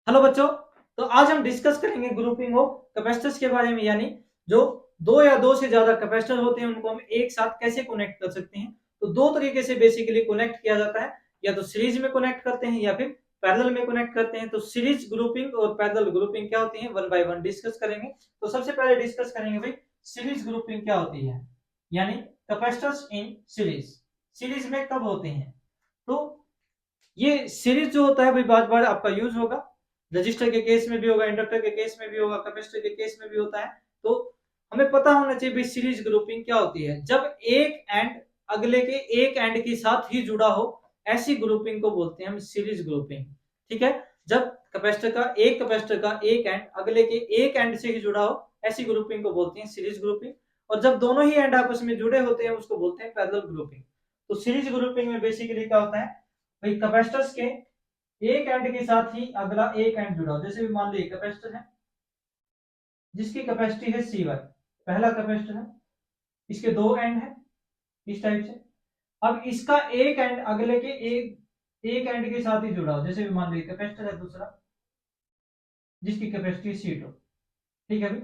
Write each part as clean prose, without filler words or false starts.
Hello बच्चों। तो आज हम डिस्कस करेंगे ग्रुपिंग ऑफ कैपेसिटर्स के बारे में, यानी जो दो या दो से ज्यादा कैपेसिटर होते हैं उनको हम एक साथ कैसे कनेक्ट कर सकते हैं। तो दो तरीके से बेसिकली कनेक्ट किया जाता है, या तो सीरीज में कनेक्ट करते हैं या फिर पैरेलल में कनेक्ट करते हैं। तो सीरीज ग्रुपिंग और पैरेलल ग्रुपिंग क्या होती है, वन बाय वन डिस्कस करेंगे। तो सबसे पहले डिस्कस करेंगे भाई सीरीज ग्रुपिंग क्या होती है, यानी कैपेसिटर्स इन सीरीज। सीरीज में कब होते हैं, तो ये सीरीज जो होता है भाई बार बार आपका यूज होगा। रजिस्टर के केस में भी होगा, इंडक्टर के केस में भी होगा, कैपेसिटर के केस में भी होता है। तो हमें पता होना चाहिए भाई सीरीज ग्रुपिंग क्या होती है। जब एक एंड अगले के एक एंड के साथ ही जुड़ा हो, ऐसी ग्रुपिंग को बोलते हैं हम सीरीज ग्रुपिंग। ठीक है, जब कैपेसिटर का एक एंड अगले के एक एंड से ही जुड़ा हो, ऐसी ग्रुपिंग को बोलते हैं सीरीज ग्रुपिंग। और जब दोनों ही एंड आपस में जुड़े होते हैं उसको बोलते हैं पैरेलल ग्रुपिंग। तो सीरीज ग्रुपिंग में बेसिकली क्या होता है भाई, कैपेसिटर्स के एक एंड के साथ ही अगला एक एंड जुड़ा हो। जैसे भी मान लीजिए कैपेसिटर है जिसकी कैपेसिटी है C1, पहला कैपेसिटर है, इसके दो एंड है इस टाइप से। अब इसका एक एंड अगले के एक एंड के साथ ही जुड़ा हो। जैसे भी मान लीजिए कैपेसिटर है दूसरा जिसकी कैपेसिटी C2। ठीक है भाई,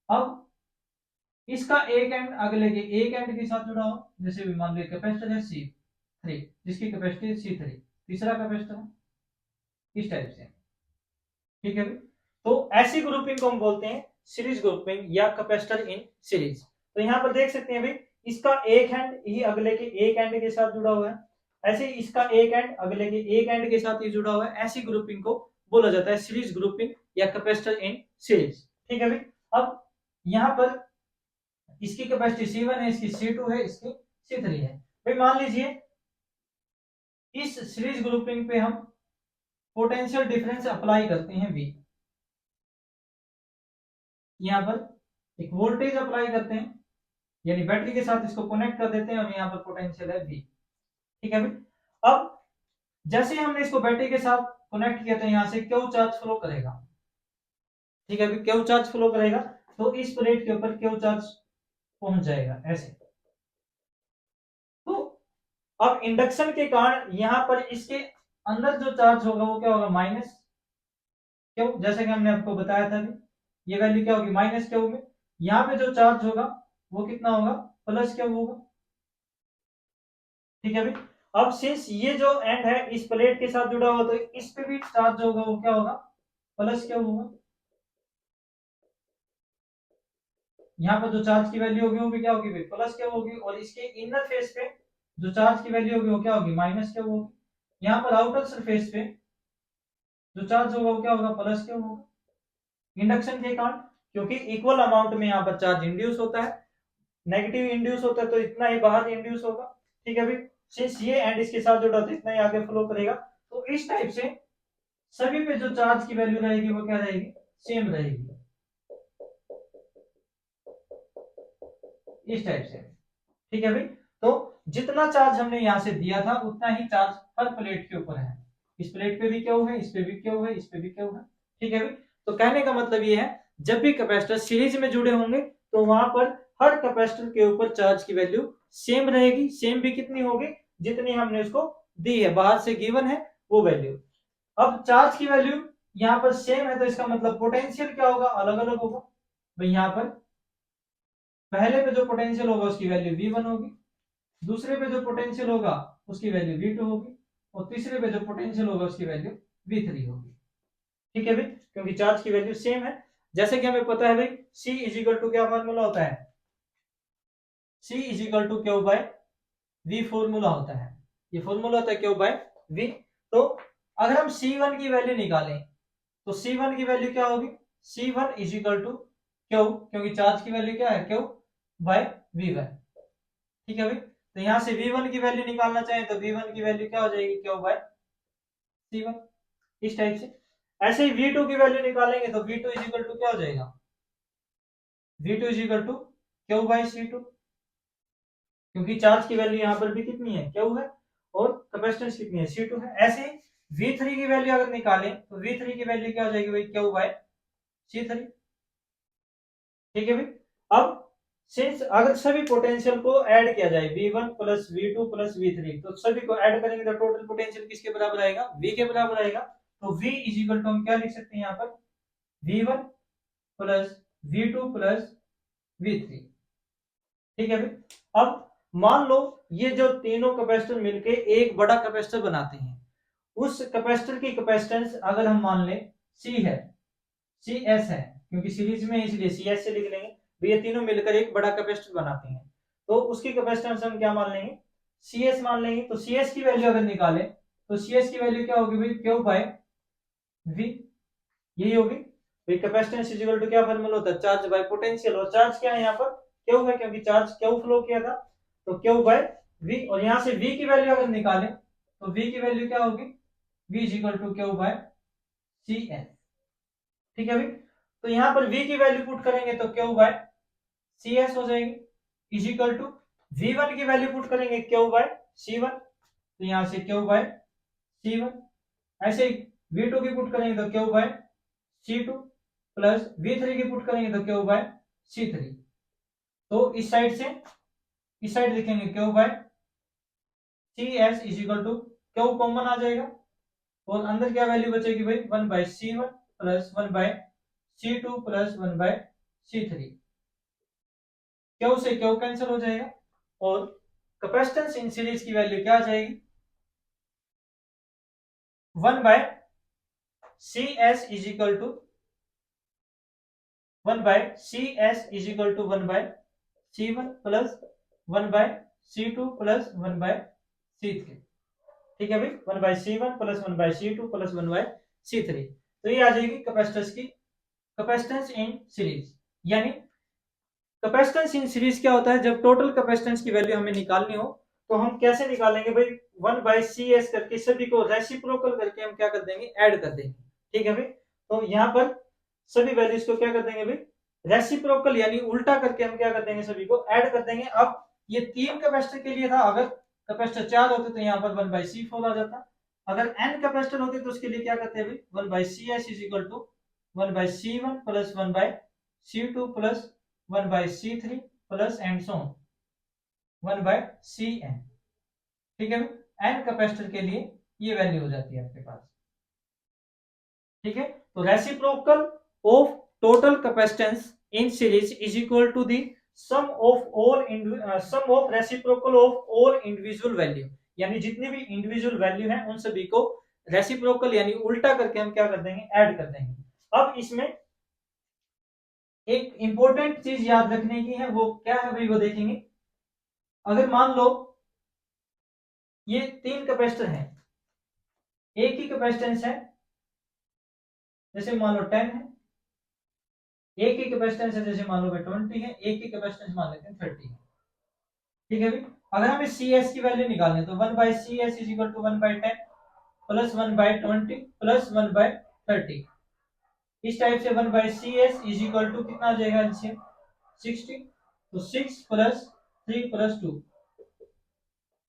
अब इसका एक एंड अगले के एक एंड के साथ जुड़ा हो। जैसे भी मान लीजिए कैपेसिटर है C3 जिसकी कैपेसिटी है C3, तीसरा कैपेसिटर है इस टाइप से। ठीक है भाई, तो ऐसी ग्रुपिंग को हम बोलते हैं सीरीज ग्रुपिंग या कैपेसिटर इन सीरीज। तो यहाँ पर देख सकते हैं भाई, इसका एक एंड ही अगले के एक एंड के साथ जुड़ा हुआ है, ऐसे ही इसका एक एंड अगले के एक एंड के साथ ही जुड़ा हुआ है। ऐसी ग्रुपिंग को बोला जाता है सीरीज ग्रुपिंग या कैपेसिटर इन सीरीज। ठीक है भाई, अब यहाँ पर इसकी कैपेसिटी C1 है, इसकी C2 है, इसकी C3 है। भाई मान लीजिए इस सीरीज ग्रुपिंग पे हम पोटेंशियल डिफरेंस अप्लाई करते हैं V। यहाँ पर एक वोल्टेज अप्लाई करते हैं, यानी बैटरी के साथ इसको कनेक्ट कर देते हैं और यहाँ पर पोटेंशियल है V। ठीक है भाई, अब जैसे हमने इसको बैटरी के साथ कनेक्ट किया तो यहाँ से क्यू चार्ज फ्लो करेगा। ठीक है भाई, क्यू चार्ज फ्लो करेगा तो इस प्लेट के ऊपर क्यू चार्ज पहुंच जाएगा ऐसे। तो अब इंडक्शन के कारण यहाँ पर इसके अंदर जो चार्ज होगा वो क्या होगा, माइनस क्यू। जैसे कि हमने आपको बताया था ये वैल्यू क्या होगी, माइनस क्यू में। यहाँ पे जो चार्ज होगा वो कितना होगा, प्लस क्यू होगा। ठीक है भाई, अब सिंस ये जो एंड है इस प्लेट के साथ जुड़ा हुआ तो इस पे भी चार्ज होगा वो क्या होगा, प्लस क्या होगा। यहाँ पर जो चार्ज की वैल्यू होगी वो भी क्या होगी भाई, प्लस क्या होगी। और इसके इनर फेस पे जो चार्ज की वैल्यू होगी वो क्या होगी, माइनस क्या होगी। यहाँ पर आउटर सरफेस पे जो चार्ज होगा वो क्या होगा, प्लस क्या होगा। इंडक्शन के कारण, क्योंकि इक्वल अमाउंट में यहाँ पर चार्ज इंड्यूस होता है, नेगेटिव इंड्यूस होता है तो इतना ही बाहर इंड्यूस होगा। ठीक है भाई, सिंस ये एंड इसके साथ जुड़ा तो इतना ही आगे फ्लो करेगा। तो इस टाइप से सभी पे जो चार्ज की वैल्यू रहेगी वो क्या रहेगी, सेम रहेगी इस टाइप से। ठीक है भाई, तो जितना चार्ज हमने यहां से दिया था उतना ही चार्ज हर प्लेट के ऊपर है। इस प्लेट पे भी क्यू है, इस पे भी क्यू है, इस पे भी क्यू है। ठीक है भाई, तो कहने का मतलब ये है जब भी कैपेसिटर सीरीज में जुड़े होंगे तो वहां पर हर कैपेसिटर के ऊपर चार्ज की वैल्यू सेम रहेगी। सेम भी कितनी होगी, जितनी हमने उसको दी है, बाहर से गिवन है वो वैल्यू। अब चार्ज की वैल्यू यहाँ पर सेम है तो इसका मतलब पोटेंशियल क्या होगा, अलग अलग होगा। भाई यहाँ पर पहले पे जो पोटेंशियल होगा उसकी वैल्यू V1 होगी, दूसरे पे जो पोटेंशियल होगा उसकी वैल्यू V2 होगी, और तीसरे पे जो पोटेंशियल होगा उसकी वैल्यू V3 होगी। ठीक है भाई, क्योंकि चार्ज की वैल्यू सेम है। जैसे कि हमें पता है भाई C इजिकल टू क्या फॉर्मूला होता है, C is equal to Q by V formula होता है। ये फॉर्मूला होता है क्यू बाय V। तो अगर हम C1 की वैल्यू निकालें तो C1 की वैल्यू क्या होगी, C1 इजिकल टू क्यू, क्योंकि चार्ज की वैल्यू क्या है, क्यू बाय V1। ठीक है भाई, तो यहां से V1 की वैल्यू निकालना चाहें तो V1 की वैल्यू क्या हो जाएगी, क्यू बाय C1 इस टाइप से। ऐसे ही V2 की वैल्यू निकालेंगे तो V2 इजिकल टू क्या हो जाएगा, V2 is equal to Q bye C2, क्योंकि चार्ज की वैल्यू यहाँ पर भी कितनी है, क्यू है, और कैपेसिटेंस कितनी है, C2 है। ऐसे ही V3 की वैल्यू अगर निकालें तो V3 की वैल्यू क्या हो जाएगी भाई, क्यू बाय C3। ठीक है भाई, अब सिंस अगर सभी पोटेंशियल को ऐड किया जाए V1 plus V2 plus V3 तो सभी को ऐड करेंगे तो टोटल पोटेंशियल किसके बराबर आएगा, V के बराबर आएगा। तो V इज इक्वल टू हम क्या लिख सकते हैं यहाँ पर V1 plus V2 plus V3। ठीक है भाई। अब मान लो ये जो तीनों कैपेसिटर मिलके एक बड़ा कैपेसिटर बनाते हैं, उस कैपेसिटर की कैपेसिटेंस अगर हम मान लें C है, CS है, क्योंकि सीरीज में इसलिए CS से लिख लेंगे, तो ये तीनों मिलकर एक बड़ा कैपेसिटर बनाते हैं, तो उसकी कैपेसिटेंस हम क्या मान लेंगे CS मान लेंगे। तो CS की वैल्यू अगर निकालें तो CS की वैल्यू क्या होगी भाई Q बाय V, यही होगी भाई। कैपेसिटेंस इज इक्वल टू क्या फार्मूला होता है चार्ज बाय पोटेंशियल, और चार्ज क्या है यहाँ पर Q है, क्योंकि चार्ज Q फ्लो किया था, तो Q बाय V। और यहाँ से V की वैल्यू अगर निकालें तो V की वैल्यू क्या होगी V is equal to Q by CS। ठीक है भाई। तो यहाँ पर V की वैल्यू पुट करेंगे तो Q बाय CS हो जाएगी, इज इक्वल टू V1 की वैल्यू पुट करेंगे Q बाय C1, तो यहाँ से Q बाय C1। ऐसे ही V2 की पुट करेंगे तो Q bye C2 plus V3 की पुट करेंगे तो Q बाय C3। तो इस साइड से इस साइड लिखेंगे Q by CS is equal to Q common आ जाएगा, और अंदर क्या वैल्यू बचेगी भाई 1 by C1 plus 1 by C2 plus 1 by C3। Q से Q कैंसिल हो जाएगा, और कैपेसिटेंस इन सीरीज की वैल्यू क्या आ जाएगी 1 by CS is equal to 1 by CS is equal to 1 by C1 plus 1 by C2 plus 1 by C3। ठीक है भाई, 1 by C1 plus 1 by C2 plus 1 by C3। तो ये आ जाएगी कैपेसिटेंस की कैपेसिटेंस इन सीरीज। यानी कैपेसिटेंस इन सीरीज क्या होता है, जब टोटल कैपेसिटेंस की वैल्यू हमें निकालनी हो तो हम कैसे निकालेंगे भाई 1 बाय CS करके सभी को रेसिप्रोकल करके हम क्या कर देंगे ऐड कर देंगे। ठीक है भाई, तो यहाँ पर सभी वैल्यूज को क्या कर देंगे भाई रेसिप्रोकल यानी उल्टा करके हम क्या कर देंगे सभी को ऐड कर देंगे। अब ये तीन कैपेसिटर के लिए था, अगर कैपेसिटर 4 होते तो यहाँ पर 1 बाय C4 आ जाता। अगर n कैपेसिटर होते तो उसके लिए क्या करते हैं भाई 1 by CS is equal to 1 by C1 plus 1 by C2 plus 1 by C3 plus and so on 1 by Cn। ठीक है, n कैपेसिटर के लिए ये वैल्यू हो जाती है आपके पास। ठीक है, तो reciprocal of total capacitance in series is equal to the sum of reciprocal of all individual value, यानी जितनी भी इंडिविजुअल वैल्यू है उन सभी को रेसिप्रोकल यानी उल्टा करके हम क्या कर देंगे ऐड कर देंगे। अब इसमें एक इंपॉर्टेंट चीज याद रखने की है, वो क्या है भाई वो देखेंगे। अगर मान लो ये तीन कैपेसिटर हैं, एक ही कैपेसिटेंस है, जैसे मान लो 10 है, एक ही कैपेसिटेंस है जैसे मान लो 20 है, एक ही कैपेसिटेंस मान लेते हैं 30 है। ठीक है भाई, अगर हमें CS की वैल्यू निकालनी है तो 1 by CS is equal to 1 by 10 plus 1 by 20 plus 1 by 30। इस टाइप से 1 by CS is equal to कितना आ जाएगा एलसीएम 60, तो 6 प्लस 3 प्लस 2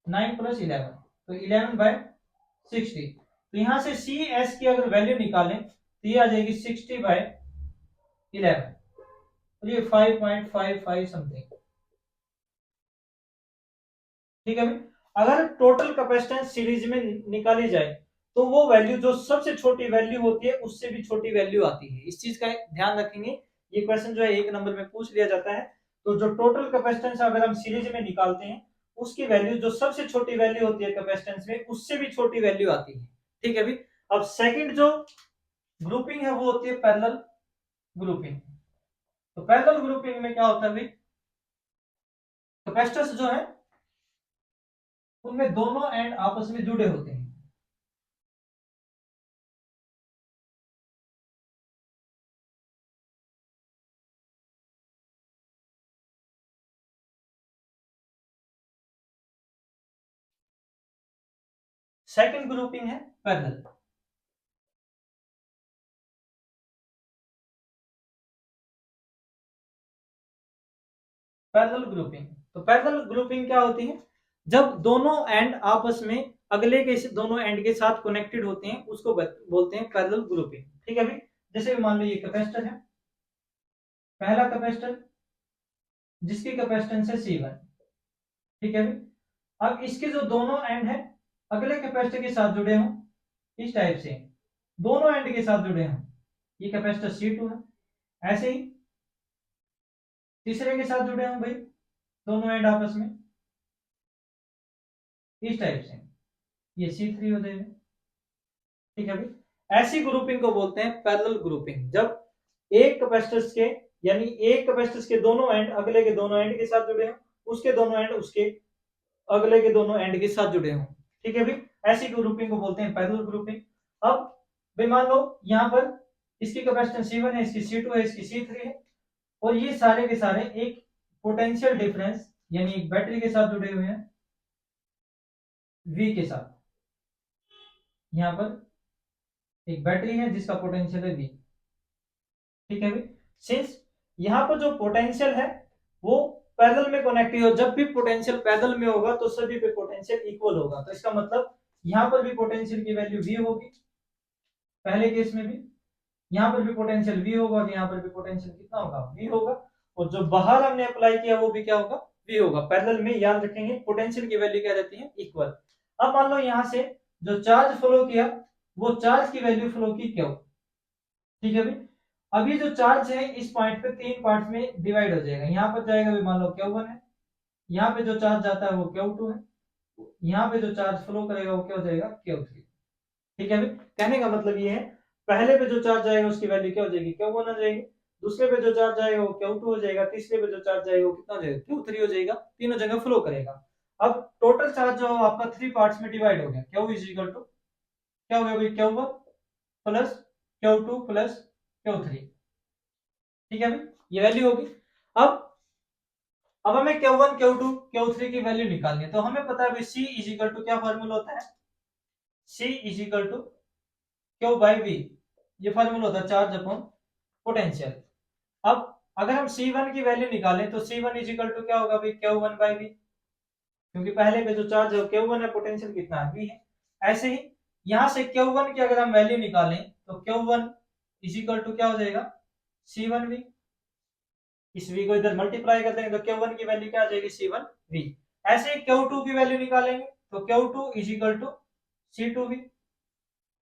9 प्लस 11, तो 11 बाय 60। तो यहां से CS की अगर वैल्यू निकालें तो ये आ जाएगी 60 बाय 11, तो ये 5.55 समथिंग। ठीक है भाई, अगर टोटल कैपेसिटेंस सीरीज में निकाली जाए तो वो वैल्यू जो सबसे छोटी वैल्यू होती है उससे भी छोटी वैल्यू आती है। इस चीज का ध्यान रखेंगे, ये क्वेश्चन जो है 1 नंबर में पूछ लिया जाता है। तो जो टोटल कैपेसिटेंस अगर हम सीरीज में निकालते हैं उसकी वैल्यू जो सबसे छोटी वैल्यू होती है कैपेसिटेंस में उससे भी छोटी वैल्यू आती है। ठीक है भाई, अब सेकंड जो ग्रुपिंग है वो होती है पैरेलल ग्रुपिंग। तो पैरेलल ग्रुपिंग में क्या होता है भाई, कैपेसिटर्स जो है उनमें दोनों एंड आपस में जुड़े होते हैं। सेकंड ग्रुपिंग है पैरेलल। पैरेलल ग्रुपिंग, तो पैरेलल ग्रुपिंग क्या होती है, जब दोनों एंड आपस में अगले के दोनों एंड के साथ कनेक्टेड होते हैं उसको बोलते हैं पैरेलल ग्रुपिंग। ठीक है भाई, जैसे मान लो ये कैपेसिटर है, पहला कैपेसिटर जिसकी कैपेसिटेंस है C1। ठीक है भाई, अब इसके जो दोनों एंड है अगले कैपेसिटर के साथ जुड़े हों इस टाइप से, दोनों एंड के साथ जुड़े हैं, ये कैपेसिटर C2 है। ऐसे ही तीसरे के साथ जुड़े हैं भाई, दोनों एंड आपस में इस टाइप से, ये C3 हो जाएगा। ठीक है भाई, ऐसी ग्रुपिंग को बोलते हैं पैरेलल ग्रुपिंग, जब एक कैपेसिटर्स के यानी एक कैपेसिटर्स के दोनों एंड अगले के दोनों एंड के साथ जुड़े हों, उसके दोनों एंड उसके अगले के दोनों एंड के साथ जुड़े हों। ठीक है भाई, ऐसी ग्रुपिंग को बोलते हैं पैरेलल ग्रुपिंग। अब भाई मान लो यहाँ पर इसकी कैपेसिटेंस C1 है, इसकी C2 है, इसकी C3 है, और ये सारे के सारे एक पोटेंशियल डिफरेंस यानी एक बैटरी के साथ जुड़े हुए हैं V के साथ। यहाँ पर एक बैटरी है जिसका पोटेंशियल है V। ठीक है भाई, सिंस यहाँ पर जो पोटेंशियल है वो पैरेलल में कनेक्ट है, और जब भी पोटेंशियल पैरेलल में होगा तो सभी पे पोटेंशियल इक्वल होगा, तो इसका मतलब यहाँ पर भी पोटेंशियल की वैल्यू V होगी, पहले केस में भी यहाँ पर भी पोटेंशियल V होगा, और यहाँ पर भी पोटेंशियल कितना होगा V होगा, और जो बाहर हमने अप्लाई किया वो भी क्या होगा V होगा। पैरेलल में याद रखेंगे पोटेंशियल की वैल्यू क्या रहती है इक्वल। अब मान लो यहाँ से जो चार्ज फ्लो किया वो चार्ज की वैल्यू फ्लो की क्यू। ठीक है भाई, अभी जो चार्ज है इस पॉइंट पे तीन पार्ट में डिवाइड हो जाएगा, यहाँ पर जाएगा भी मान लो Q1 है, यहाँ पे जो चार्ज जाता है वो Q2 है, यहाँ पे जो चार्ज फ्लो करेगा वो क्या हो जाएगा Q3। ठीक है भाई, कहने का मतलब ये है पहले पे जो चार्ज जाएगा उसकी वैल्यू क्या हो जाएगी Q1 हो जाएगी, दूसरे पे जो चार्ज जाएगा वो Q2 हो जाएगा, तीसरे पे जो चार्ज जाएगा वो कितना हो जाएगा Q3 हो जाएगा, तीनों जगह फ्लो करेगा। अब टोटल चार्ज जो आपका 3 पार्ट्स में डिवाइड हो गया, Q इज इक्वल टू क्या हो गया भाई Q1 plus Q2 plus Q3। ठीक है भाई, ये वैल्यू होगी। अब हमें Q1 Q2 Q3 की वैल्यू निकालनी है, तो हमें पता है भाई C इज इक्वल टू क्या फार्मूला होता है, C is equal to Q by V, ये फार्मूला होता है चार्ज अपॉन पोटेंशियल। अब अगर हम C1 की वैल्यू निकालें तो C1 इज इक्वल टू क्या होगा भाई Q1 बाई V, क्योंकि पहले पे जो चार्ज है Q1 है, पोटेंशियल कितना है V है। ऐसे ही यहां से Q1 की अगर हम वैल्यू निकालें तो Q1 इज इक्वल टू क्या हो जाएगा C1V, इस V को इधर मल्टीप्लाई कर देंगे तो Q1 की वैल्यू क्या आ जाएगी C1V। ऐसे ही Q2 की वैल्यू निकालेंगे तो Q2 is equal to C2V,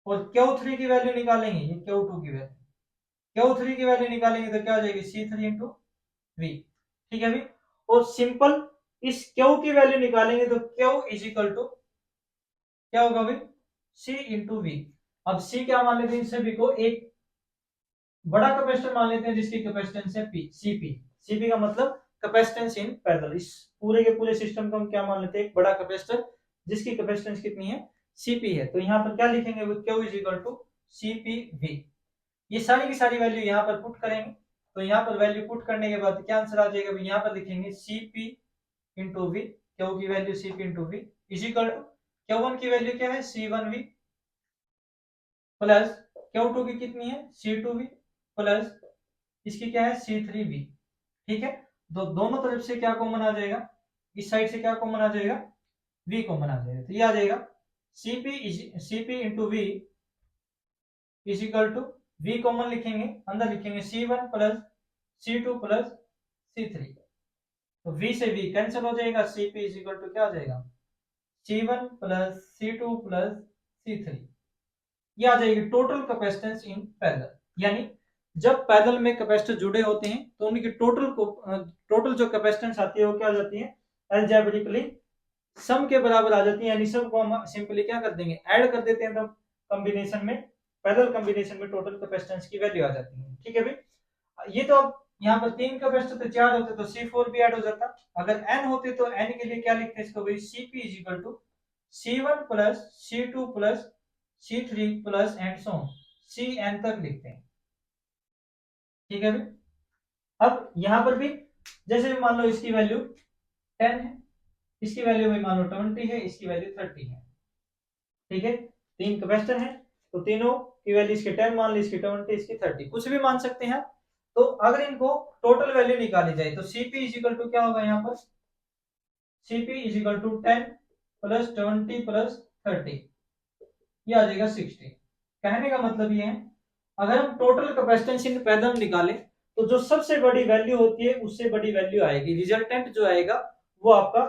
और Q3 की वैल्यू निकालेंगे, ये Q2 की वैल्यू, Q3 की वैल्यू निकालेंगे तो क्या हो जाएगी C3 इंटू V। ठीक है भाई, और सिंपल इस Q की वैल्यू निकालेंगे तो Q इज इक्वल टू क्या होगा भाई C इंटू V। अब C क्या मान लेते हैं, सभी को एक बड़ा कैपेसिटर मान लेते हैं जिसकी कैपेसिटेंस है P, Cp। Cp का मतलब कैपेसिटेंस इन पैरेलल, इस पूरे के पूरे सिस्टम को हम क्या मान लेते हैं, एक बड़ा कैपेसिटर जिसकी कैपेसिटेंस कितनी है Cp है। तो यहाँ पर क्या लिखेंगे, Q is equal to Cpv। ये सारी की सारी वैल्यू यहाँ पर पुट करेंगे, तो यहाँ पर वैल्यू पुट करने के बाद क्या आंसर आ जाएगा, यहाँ पर लिखेंगे Cp इंटू वी, Q की value Cp into V is equal to Q1 की वैल्यू क्या है C1v प्लस Q2 की कितनी है C2v प्लस इसकी क्या है C3v। ठीक है, तो दोनों तरफ से क्या कॉमन आ जाएगा, इस साइड से क्या कॉमन आ जाएगा v कॉमन आ जाएगा, तो ये आ जाएगा Cp into V is equal to v common लिखेंगे, अंदर लिखेंगे C1 plus C2 plus C3, तो v से v कैंसिल हो जाएगा, Cp इज इक्वल टू क्या आ जाएगा C1 plus C2 plus C3, ये आ जाएगी टोटल कैपेसिटेंस इन पैरेलल। यानी जब पैरेलल में कैपेसिटर जुड़े होते हैं तो उनकी टोटल जो कैपेसिटेंस आती है वो क्या आ जाती है अलजेब्रिकली सम के बराबर आ जाती है, यानी सब को हम सिंपली क्या कर देंगे ऐड कर देते हैं, तब कॉम्बिनेशन में पैरेलल कॉम्बिनेशन में टोटल कैपेसिटेंस की वैल्यू आ जाती है। ठीक है भाई, ये तो अब यहाँ पर तीन कैपेसिटर थे, चार होते तो C4 भी ऐड हो जाता, अगर n होते तो n के लिए क्या लिखते हैं इसको भाई Cp is equal to C1 plus C2 plus C3 plus and so Cn तक लिखते हैं। ठीक है भाई, अब यहाँ पर भी जैसे मान लो इसकी वैल्यू 10 है, इसकी वैल्यू भी मान लो 20 है, इसकी वैल्यू 30 है। ठीक है, तीन कैपेसिटर हैं तो तीनों की वैल्यू इसके 10 मान ली, इसकी 20, इसकी 30, कुछ भी मान सकते हैं। तो अगर इनको टोटल वैल्यू निकाली जाए तो Cp इज इक्वल टू क्या होगा, यहाँ पर Cp is equal to 10 plus 20 plus 30, ये आ जाएगा 60। कहने का मतलब ये है अगर हम टोटल कैपेसिटेंस इन पैरेलल निकालें तो जो सबसे बड़ी वैल्यू होती है उससे बड़ी वैल्यू आएगी, रिजल्टेंट जो आएगा वो आपका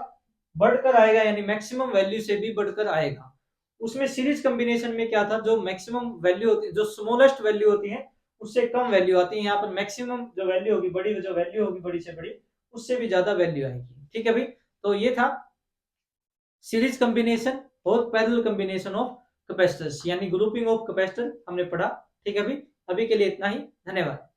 बढ़कर आएगा, यानी मैक्सिमम वैल्यू से भी बढ़कर आएगा। उसमें सीरीज कॉम्बिनेशन में क्या था, जो मैक्सिमम वैल्यू होती है, जो स्मॉलेस्ट वैल्यू होती है उससे कम वैल्यू आती है। यहाँ पर मैक्सिमम जो वैल्यू होगी, बड़ी जो वैल्यू होगी बड़ी से बड़ी, उससे भी ज्यादा वैल्यू आएगी। ठीक है भाई, तो ये था सीरीज कॉम्बिनेशन और पैरेलल कॉम्बिनेशन ऑफ कैपेसिटर्स, यानी ग्रुपिंग ऑफ कैपेसिटर हमने पढ़ा। ठीक है भाई, अभी के लिए इतना ही, धन्यवाद।